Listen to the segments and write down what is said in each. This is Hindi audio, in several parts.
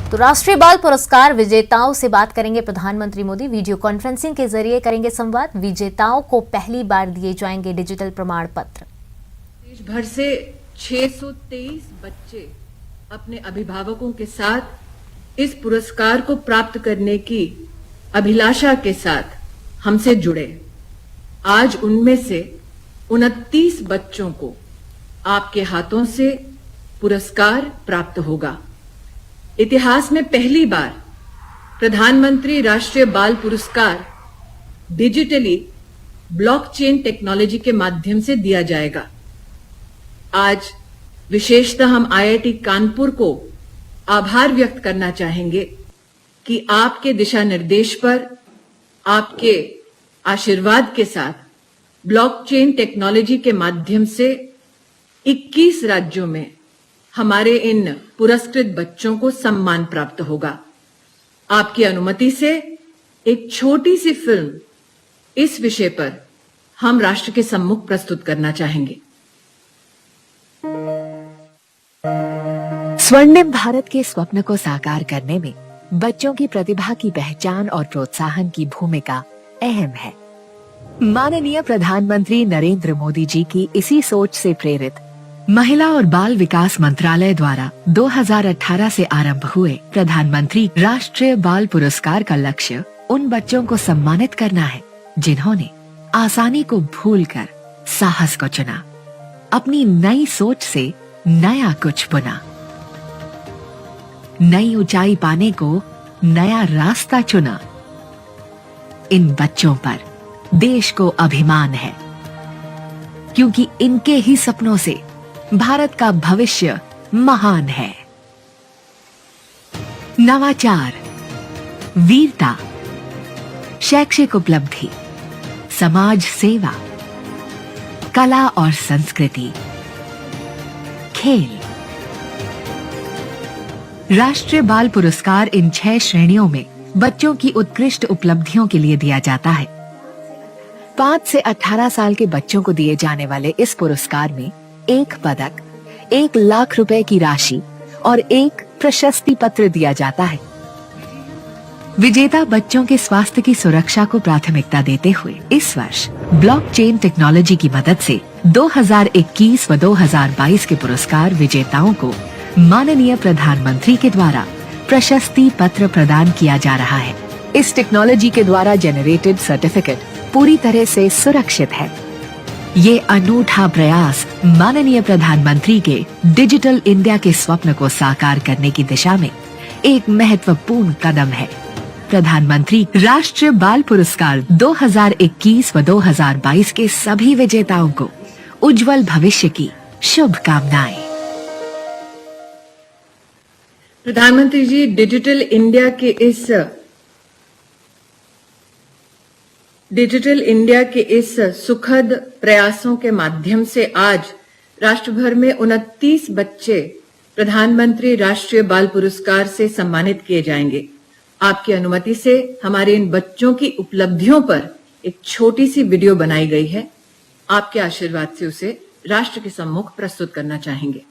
तो राष्ट्रीय बाल पुरस्कार विजेताओं से बात करेंगे प्रधानमंत्री मोदी। वीडियो कॉन्फ्रेंसिंग के जरिए करेंगे संवाद। विजेताओं को पहली बार दिए जाएंगे डिजिटल प्रमाण पत्र। देश भर से 623 बच्चे अपने अभिभावकों के साथ इस पुरस्कार को प्राप्त करने की अभिलाषा के साथ हमसे जुड़े। आज उनमें से 29 बच्चों को आपके हाथों से पुरस्कार प्राप्त होगा। इतिहास में पहली बार प्रधानमंत्री राष्ट्रीय बाल पुरस्कार डिजिटली ब्लॉकचेन टेक्नोलॉजी के माध्यम से दिया जाएगा। आज विशेषतः हम आईआईटी कानपुर को आभार व्यक्त करना चाहेंगे कि आपके दिशा निर्देश पर, आपके आशीर्वाद के साथ ब्लॉकचेन टेक्नोलॉजी के माध्यम से 21 राज्यों में हमारे इन पुरस्कृत बच्चों को सम्मान प्राप्त होगा। आपकी अनुमति से एक छोटी सी फिल्म इस विषय पर हम राष्ट्र के सम्मुख प्रस्तुत करना चाहेंगे। स्वर्णिम भारत के स्वप्न को साकार करने में बच्चों की प्रतिभा की पहचान और प्रोत्साहन की भूमिका अहम है। माननीय प्रधानमंत्री नरेंद्र मोदी जी की इसी सोच से प्रेरित महिला और बाल विकास मंत्रालय द्वारा 2018 से आरंभ हुए प्रधानमंत्री राष्ट्रीय बाल पुरस्कार का लक्ष्य उन बच्चों को सम्मानित करना है जिन्होंने आसानी को भूलकर साहस को चुना, अपनी नई सोच से नया कुछ बुना, नई ऊंचाई पाने को नया रास्ता चुना। इन बच्चों पर देश को अभिमान है, क्योंकि इनके ही सपनों से भारत का भविष्य महान है। नवाचार, वीरता, शैक्षिक उपलब्धि, समाज सेवा, कला और संस्कृति, खेल। राष्ट्रीय बाल पुरस्कार इन 6 श्रेणियों में बच्चों की उत्कृष्ट उपलब्धियों के लिए दिया जाता है। 5 से 18 साल के बच्चों को दिए जाने वाले इस पुरस्कार में 1 पदक, 1 लाख रुपए की राशि और 1 प्रशस्ति पत्र दिया जाता है। विजेता बच्चों के स्वास्थ्य की सुरक्षा को प्राथमिकता देते हुए इस वर्ष ब्लॉकचेन टेक्नोलॉजी की मदद से 2021 व 2022 के पुरस्कार विजेताओं को माननीय प्रधानमंत्री के द्वारा प्रशस्ति पत्र प्रदान किया जा रहा है। इस टेक्नोलॉजी के द्वारा जनरेटेड सर्टिफिकेट पूरी तरह से सुरक्षित है। ये अनूठा प्रयास माननीय प्रधानमंत्री के डिजिटल इंडिया के स्वप्न को साकार करने की दिशा में एक महत्वपूर्ण कदम है। प्रधानमंत्री राष्ट्रीय बाल पुरस्कार 2021 व 2022 के सभी विजेताओं को उज्जवल भविष्य की शुभकामनाएं। प्रधानमंत्री जी, डिजिटल इंडिया के इस सुखद प्रयासों के माध्यम से आज राष्ट्र भर में 29 बच्चे प्रधानमंत्री राष्ट्रीय बाल पुरस्कार से सम्मानित किए जाएंगे। आपकी अनुमति से हमारे इन बच्चों की उपलब्धियों पर एक छोटी सी वीडियो बनाई गई है। आपके आशीर्वाद से उसे राष्ट्र के सम्मुख प्रस्तुत करना चाहेंगे।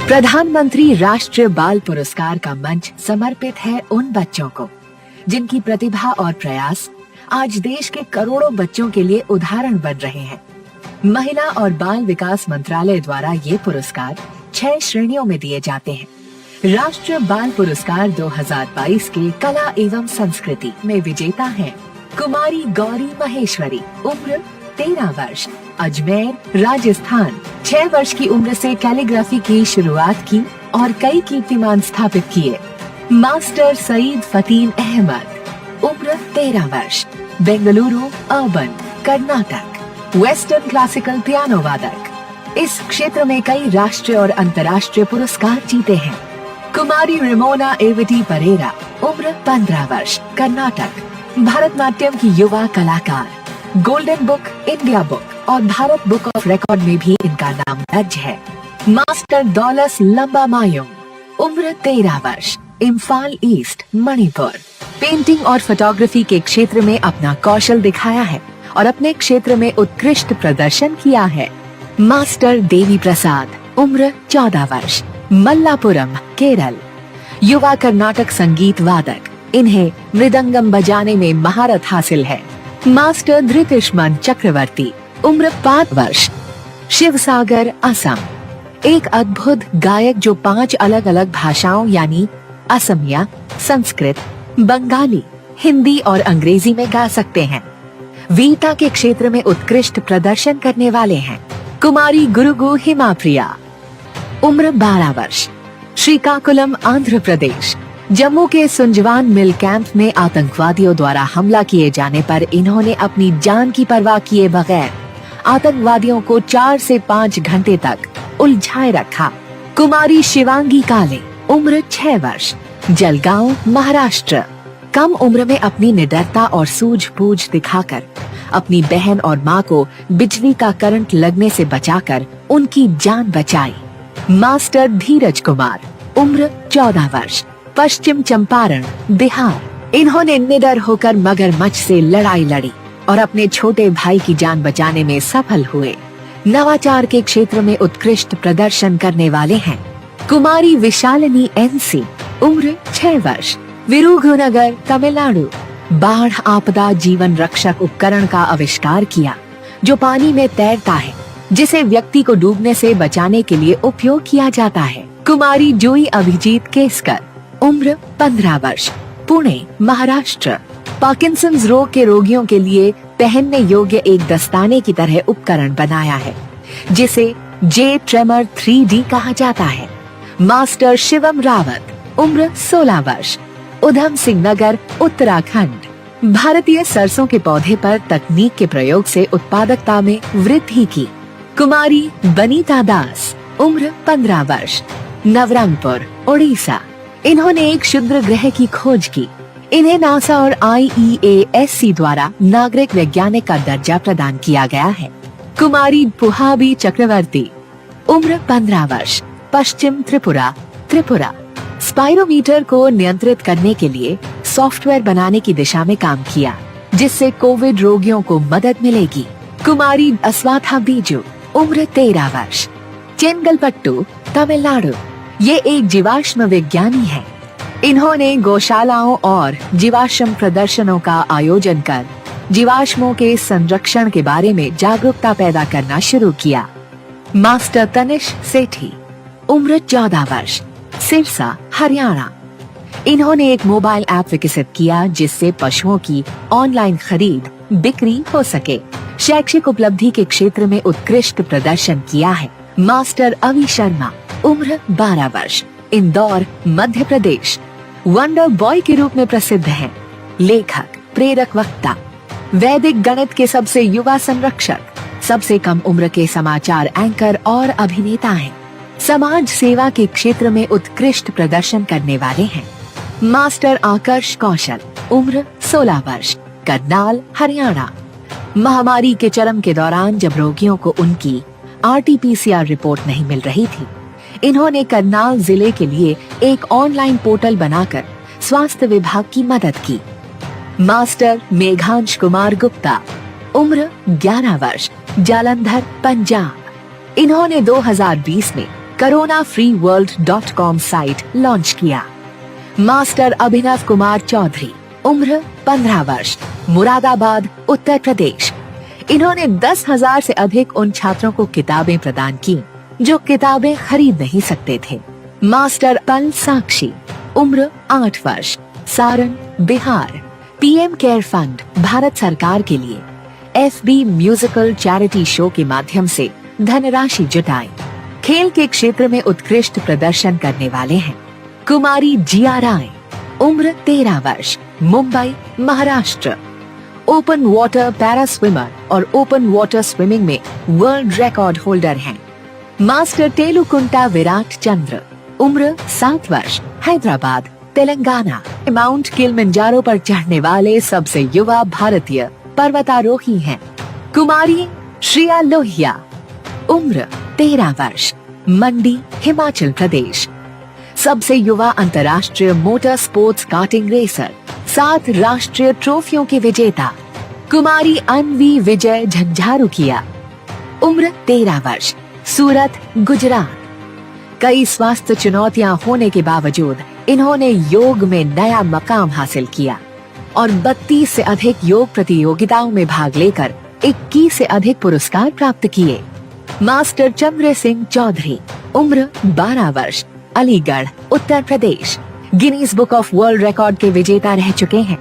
प्रधानमंत्री राष्ट्रीय बाल पुरस्कार का मंच समर्पित है उन बच्चों को जिनकी प्रतिभा और प्रयास आज देश के करोड़ों बच्चों के लिए उदाहरण बन रहे हैं। महिला और बाल विकास मंत्रालय द्वारा ये पुरस्कार 6 श्रेणियों में दिए जाते हैं। राष्ट्रीय बाल पुरस्कार 2022 के कला एवं संस्कृति में विजेता हैं कुमारी गौरी महेश्वरी, उम्र 13 वर्ष, अजमेर, राजस्थान। 6 वर्ष की उम्र से कैलीग्राफी की शुरुआत की और कई कीर्तिमान स्थापित किए। मास्टर सईद फतीन अहमद, उम्र 13 वर्ष, Bengaluru, urban, Karnataka, western classical piano वादक। इस क्षेत्र में कई राष्ट्रीय और अंतर्राष्ट्रीय पुरस्कार जीते हैं। कुमारी रिमोना एविटी परेरा, उम्र 15 वर्ष, कर्नाटक, भरतनाट्यम की युवा कलाकार। गोल्डन बुक, इंडिया बुक और भारत बुक ऑफ रिकॉर्ड में भी इनका नाम दर्ज है। मास्टर दौलस लंबा मायूम, उम्र 13 वर्ष, इम्फाल ईस्ट, मणिपुर। पेंटिंग और फोटोग्राफी के क्षेत्र में अपना कौशल दिखाया है और अपने क्षेत्र में उत्कृष्ट प्रदर्शन किया है। मास्टर देवी प्रसाद, उम्र 14 वर्ष, मल्लापुरम, केरल। युवा कर्नाटक संगीत वादक, इन्हें मृदंगम बजाने में महारत हासिल है। मास्टर धृतिष्मन चक्रवर्ती, उम्र 5 वर्ष, शिवसागर, असम। एक अद्भुत गायक जो 5 अलग अलग भाषाओं यानी असमिया, संस्कृत, बंगाली, हिंदी और अंग्रेजी में गा सकते हैं। वीरता के क्षेत्र में उत्कृष्ट प्रदर्शन करने वाले हैं। कुमारी गुरुगु हिमाप्रिया, उम्र 12 वर्ष, श्रीकाकुलम, आंध्र प्रदेश। जम्मू के सुंजवान मिल कैंप में आतंकवादियों द्वारा हमला किए जाने पर इन्होंने अपनी जान की परवाह किए बगैर आतंकवादियों को 4 से 5 घंटे तक उलझाए रखा। कुमारी शिवांगी काले, उम्र 6 वर्ष, जलगांव, महाराष्ट्र। कम उम्र में अपनी निडरता और सूझबूझ दिखाकर अपनी बहन और मां को बिजली का करंट लगने से बचाकर उनकी जान बचाई। मास्टर धीरज कुमार, उम्र 14 वर्ष, पश्चिम चंपारण, बिहार। इन्होंने निडर होकर मगरमच्छ से लड़ाई लड़ी और अपने छोटे भाई की जान बचाने में सफल हुए। नवाचार के क्षेत्र में उत्कृष्ट प्रदर्शन करने वाले हैं। कुमारी विशालिनी एनसी, उम्र 6 वर्ष, विरुधुनगर, तमिलनाडु। बाढ़ आपदा जीवन रक्षक उपकरण का आविष्कार किया जो पानी में तैरता है, जिसे व्यक्ति को डूबने से बचाने के लिए उपयोग किया जाता है। कुमारी जूही अभिजीत केसकर, उम्र 15 वर्ष, पुणे, महाराष्ट्र। पार्किंसंस रोग के रोगियों के लिए पहनने योग्य एक दस्ताने की तरह उपकरण बनाया है, जिसे जे ट्रेमर 3D कहा जाता है। मास्टर शिवम रावत, उम्र 16 वर्ष, उधम सिंह नगर, उत्तराखंड। भारतीय सरसों के पौधे पर तकनीक के प्रयोग से उत्पादकता में वृद्धि की। कुमारी बनीता दास, उम्र 15 वर्ष, नवरंगपुर, ओडिशा। इन्होंने एक क्षुद्र ग्रह की खोज की। इन्हें नासा और IEASC द्वारा नागरिक वैज्ञानिक का दर्जा प्रदान किया गया है। कुमारी पुहाबी चक्रवर्ती, उम्र 15 वर्ष, पश्चिम त्रिपुरा, त्रिपुरा। स्पाइरोमीटर को नियंत्रित करने के लिए सॉफ्टवेयर बनाने की दिशा में काम किया, जिससे कोविड रोगियों को मदद मिलेगी। कुमारी अस्वाथा बीजू, उम्र 13 वर्ष, चेंगलपट्टू, तमिलनाडु। ये एक जीवाश्म विज्ञानी है। इन्होंने गौशालाओं और जीवाश्म प्रदर्शनों का आयोजन कर जीवाश्मों के संरक्षण के बारे में जागरूकता पैदा करना शुरू किया। मास्टर तनिष सेठी, उम्र 14 वर्ष, सिरसा, हरियाणा। इन्होंने एक मोबाइल ऐप विकसित किया जिससे पशुओं की ऑनलाइन खरीद बिक्री हो सके। शैक्षिक उपलब्धि के क्षेत्र में उत्कृष्ट प्रदर्शन किया है। मास्टर अवि शर्मा, उम्र 12 वर्ष, इंदौर, मध्य प्रदेश। वंडर बॉय के रूप में प्रसिद्ध हैं। लेखक, प्रेरक वक्ता, वैदिक गणित के सबसे युवा संरक्षक, सबसे कम उम्र के समाचार एंकर और अभिनेता हैं। समाज सेवा के क्षेत्र में उत्कृष्ट प्रदर्शन करने वाले हैं। मास्टर आकर्ष कौशल, उम्र 16 वर्ष, करनाल, हरियाणा। महामारी के चरम के दौरान जब रोगियों को उनकी RT-PCR रिपोर्ट नहीं मिल रही थी, इन्होंने करनाल जिले के लिए एक ऑनलाइन पोर्टल बनाकर स्वास्थ्य विभाग की मदद की। मास्टर मेघांश कुमार गुप्ता, उम्र 11 वर्ष, जालंधर, पंजाब। इन्होंने 2020 में coronafreeworld.com साइट लॉन्च किया। मास्टर अभिनव कुमार चौधरी, उम्र 15 वर्ष, मुरादाबाद, उत्तर प्रदेश। इन्होंने 10,000 से अधिक उन छात्रों को किताबें प्रदान की जो किताबें खरीद नहीं सकते थे। मास्टर पल साक्षी, उम्र 8 वर्ष, Saran, Bihar. PM care fund Bharat सरकार के लिए FB म्यूजिकल चैरिटी शो के माध्यम से धनराशि जुटाई। खेल के क्षेत्र में उत्कृष्ट प्रदर्शन करने वाले हैं। कुमारी जिया राय, उम्र 13 वर्ष, Mumbai, Maharashtra. Open water para swimmer और ओपन वाटर स्विमिंग में वर्ल्ड रिकॉर्ड होल्डर हैं। मास्टर तेलुकुंटा विराट चंद्र, उम्र 7 वर्ष, हैदराबाद, तेलंगाना। माउंट किलिमंजारो पर चढ़ने वाले सबसे युवा भारतीय पर्वतारोही हैं। कुमारी श्रिया लोहिया, उम्र 13 वर्ष, मंडी, हिमाचल प्रदेश। सबसे युवा अंतर्राष्ट्रीय मोटर स्पोर्ट्स कार्टिंग रेसर, 7 राष्ट्रीय ट्रॉफियों के विजेता। कुमारी अनवी विजय झंझारुकिया, उम्र 13 वर्ष, सूरत, गुजरात। कई स्वास्थ्य चुनौतियां होने के बावजूद इन्होंने योग में नया मकाम हासिल किया और 32 से अधिक योग प्रतियोगिताओं में भाग लेकर 21 से अधिक पुरस्कार प्राप्त किए। मास्टर चंद्र सिंह चौधरी, उम्र 12 वर्ष, Aligarh, Uttar Pradesh, Guinness book of world record के विजेता रह चुके हैं।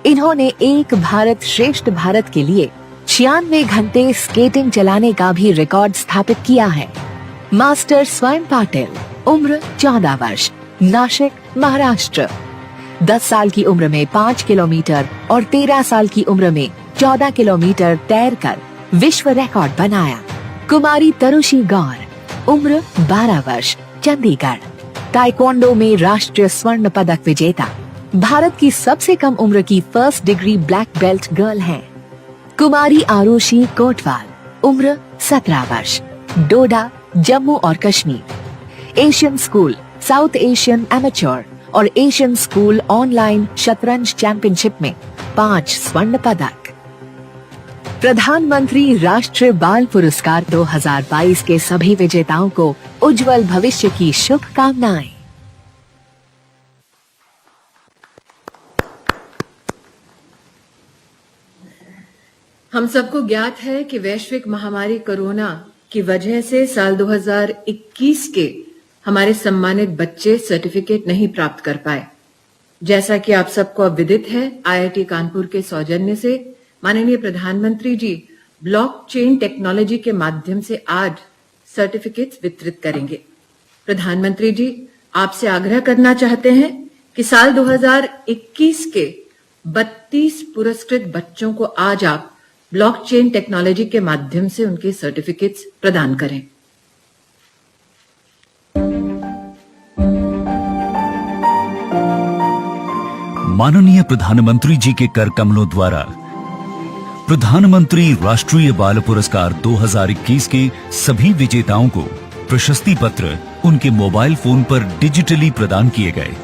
इन्होंने एक भारत श्रेष्ठ भारत के लिए 96 घंटे स्केटिंग चलाने का भी रिकॉर्ड स्थापित किया है। मास्टर स्वयं पाटिल, उम्र 14 वर्ष, नासिक, महाराष्ट्र, 10 साल की उम्र में 5 किलोमीटर और 13 साल की उम्र में 14 किलोमीटर तैरकर विश्व रिकॉर्ड बनाया। कुमारी तरुषी गौर, उम्र 12 वर्ष, चंडीगढ़, ताइक्वांडो में राष्ट्रीय स्वर्ण पदक विजेता, भारत की सबसे कम उम्र की first degree black belt girl हैं। कुमारी आरुषि कोटवाल, उम्र 17 वर्ष, डोडा, जम्मू और Kashmir, Asian school, south Asian amateur और एशियन स्कूल ऑनलाइन शतरंज चैंपियनशिप में 5 स्वर्ण पदक। प्रधानमंत्री राष्ट्रीय बाल पुरस्कार 2022 के सभी विजेताओं को उज्जवल भविष्य की शुभकामनाएं। हम सबको ज्ञात है कि वैश्विक महामारी कोरोना की वजह से साल 2021 के हमारे सम्मानित बच्चे सर्टिफिकेट नहीं प्राप्त कर पाए। जैसा कि आप सबको अब विदित है, आईआईटी कानपुर के सौजन्य से माननीय प्रधानमंत्री जी ब्लॉकचेन टेक्नोलॉजी के माध्यम से आज सर्टिफिकेट्स वितरित करेंगे। प्रधानमंत्री जी आपसे आग्रह करना चाहते हैं कि साल 2021 के 32 पुरस्कृत बच्चों को आज आप ब्लॉकचेन टेक्नोलॉजी के माध्यम से उनके सर्टिफिकेट्स प्रदान करें। माननीय प्रधानमंत्री जी के कर कमलों द्वारा प्रधानमंत्री राष्ट्रीय बाल पुरस्कार 2021 के सभी विजेताओं को प्रशस्ति पत्र उनके मोबाइल फोन पर डिजिटली प्रदान किए गए।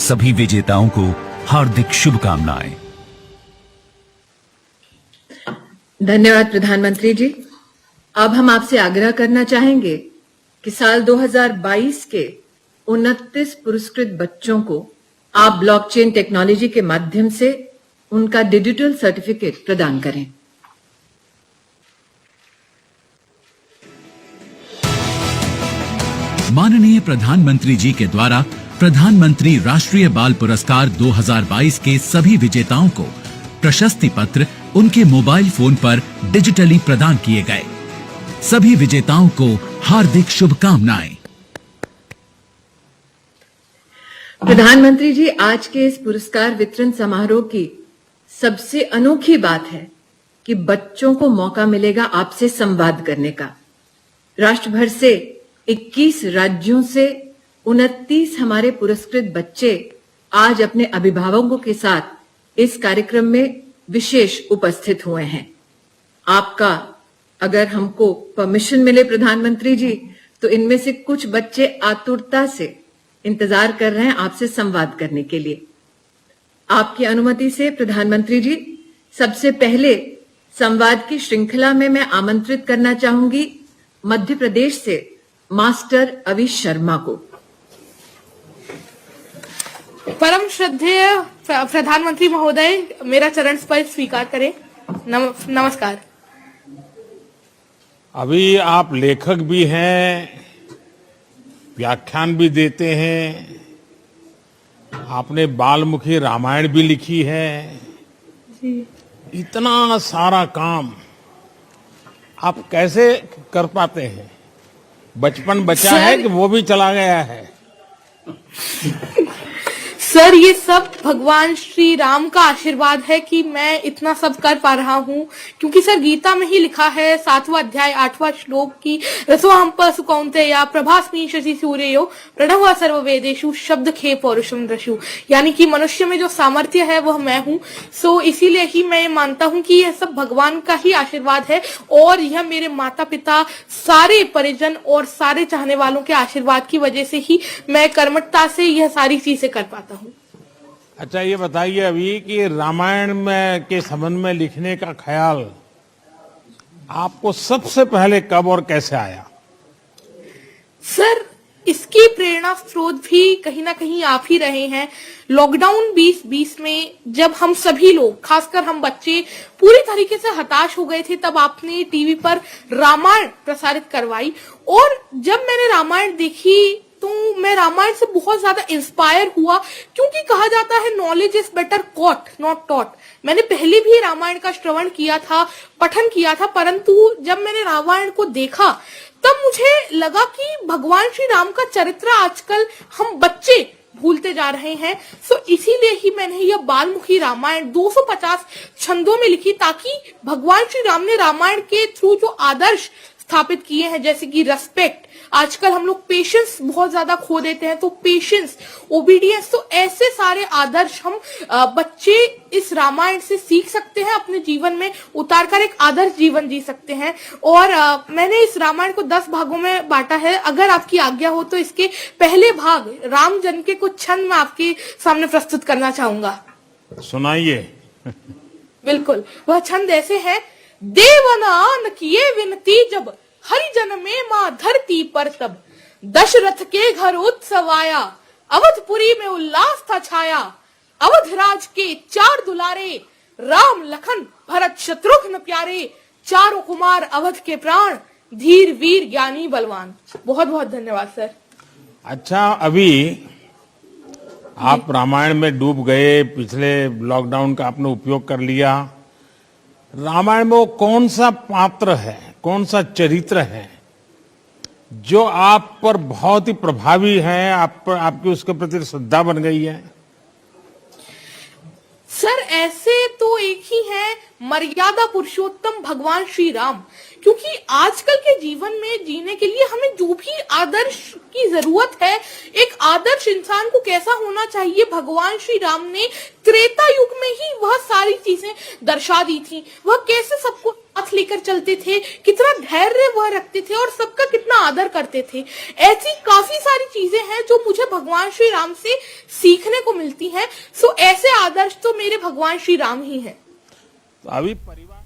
सभी विजेताओं को हार्दिक शुभकामनाएं। धन्यवाद प्रधानमंत्री जी। अब हम आपसे आग्रह करना चाहेंगे कि साल 2022 के 29 पुरस्कृत बच्चों को आप ब्लॉकचेन टेक्नोलॉजी के माध्यम से उनका डिजिटल सर्टिफिकेट प्रदान करें। माननीय प्रधानमंत्री जी के द्वारा प्रधानमंत्री राष्ट्रीय बाल पुरस्कार 2022 के सभी विजेताओं को प्रशस्ति पत्र उनके मोबाइल फोन पर डिजिटली प्रदान किए गए। सभी विजेताओं को हार्दिक शुभकामनाएं। प्रधानमंत्री जी, आज के इस पुरस्कार वितरण समारोह की सबसे अनोखी बात है कि बच्चों को मौका मिलेगा आपसे संवाद करने का। राष्ट्र भर से 21 राज्यों से 29 हमारे पुरस्कृत बच्चे आज अपने अभिभावकों के साथ इस कार्यक्रम में विशेष उपस्थित हुए हैं। आपका अगर हमको परमिशन मिले प्रधानमंत्री जी, तो इनमें से कुछ बच्चे आतुरता से इंतजार कर रहे हैं आपसे संवाद करने के लिए। आपकी अनुमति से प्रधानमंत्री जी, सबसे पहले संवाद की श्रृंखला में मैं आमंत्रित करना चाहूंगी मध्य प्रदेश से मास्टर अवि शर्मा को। परम श्रद्धेय प्रधानमंत्री महोदय, मेरा चरण स्पर्श स्वीकार करें। नमस्कार। अभी आप लेखक भी हैं, व्याख्यान भी देते हैं, आपने बालमुखी रामायण भी लिखी है जी। इतना सारा काम आप कैसे कर पाते हैं? बचपन बचा है कि वो भी चला गया है? सर, ये सब भगवान श्री राम का आशीर्वाद है कि मैं इतना सब कर पा रहा हूँ, क्योंकि सर गीता में ही लिखा है 7वां अध्याय 8वां श्लोक की रसोहम पशु कौन्तेय प्रभास्मि शशि सूर्यो प्रणव सर्ववेदेषु शब्द खे पौरुषम दृशु, यानी कि मनुष्य में जो सामर्थ्य है वह मैं हूँ। सो इसीलिए ही मैं मानता हूँ कि यह सब भगवान का ही आशीर्वाद है और यह मेरे माता पिता, सारे परिजन और सारे चाहने वालों के आशीर्वाद की वजह से ही मैं कर्मठता से यह सारी चीजें कर पाता हूँ। अच्छा, ये बताइए अभी कि रामायण में के संबंध में लिखने का ख्याल आपको सबसे पहले कब और कैसे आया? सर, इसकी प्रेरणा स्रोत भी कहीं ना कहीं आप ही रहे हैं। लॉकडाउन 2020 में जब हम सभी लोग, खासकर हम बच्चे, पूरी तरीके से हताश हो गए थे, तब आपने टीवी पर रामायण प्रसारित करवाई। और जब मैंने रामायण देखी तो मैं रामायण से बहुत ज्यादा इंस्पायर हुआ, क्योंकि कहा जाता है knowledge is better caught not taught. मैंने पहले भी रामायण का श्रवण किया था, पठन किया था, परंतु जब मैंने रामायण को देखा तब मुझे लगा कि भगवान श्री राम का चरित्र आजकल हम बच्चे भूलते जा रहे हैं। सो इसीलिए ही मैंने यह बालमुखी रामायण 250 छंदों में लिखी, ताकि भगवान श्री राम ने रामायण के थ्रू जो आदर्श स्थापित किए हैं, जैसे कि रेस्पेक्ट, आजकल हम लोग पेशेंस बहुत ज्यादा खो देते हैं, तो पेशेंस, ओबीडियंस, तो ऐसे सारे आदर्श हम बच्चे इस रामायण से सीख सकते हैं, अपने जीवन में उतारकर एक आदर्श जीवन जी सकते हैं। और मैंने इस रामायण को 10 भागों में बांटा है। अगर आपकी आज्ञा हो तो इसके पहले भाग राम जन्म के कुछ छंद मैं आपके सामने प्रस्तुत करना चाहूंगा। सुनाइए। बिल्कुल, वह छंद ऐसे है। देवनान किए विनती जब, हरि जन में मां धरती पर तब, दशरथ के घर उत्सव आया, अवधपुरी में उल्लास था छाया, अवधराज के 4 दुलारे, राम लखन भरत शत्रुघ्न प्यारे, चारों कुमार अवध के प्राण, धीर वीर ज्ञानी बलवान। बहुत बहुत धन्यवाद सर। अच्छा, अभी आप रामायण में डूब गए, पिछले लॉकडाउन का आपने उपयोग कर लिया। रामायण में वो कौन सा पात्र है, कौन सा चरित्र है जो आप पर बहुत ही प्रभावी है, आप पर, आपकी उसके प्रति श्रद्धा बन गई है? सर ऐसे तो एक ही है, मर्यादा पुरुषोत्तम भगवान श्री राम। क्योंकि आजकल के जीवन में जीने के लिए हमें जो भी आदर्श की जरूरत है, एक आदर्श इंसान को कैसा होना चाहिए, भगवान श्री राम ने त्रेता युग में ही वह सारी चीजें दर्शा दी थी। वह कैसे सबको साथ लेकर चलते थे, कितना धैर्य वह रखते थे और सबका कितना आदर करते थे। ऐसी काफी सारी चीजें हैं जो मुझे भगवान श्री राम से सीखने को मिलती हैं। सो ऐसे आदर्श तो मेरे भगवान श्री राम ही हैं। तो अभी परिवार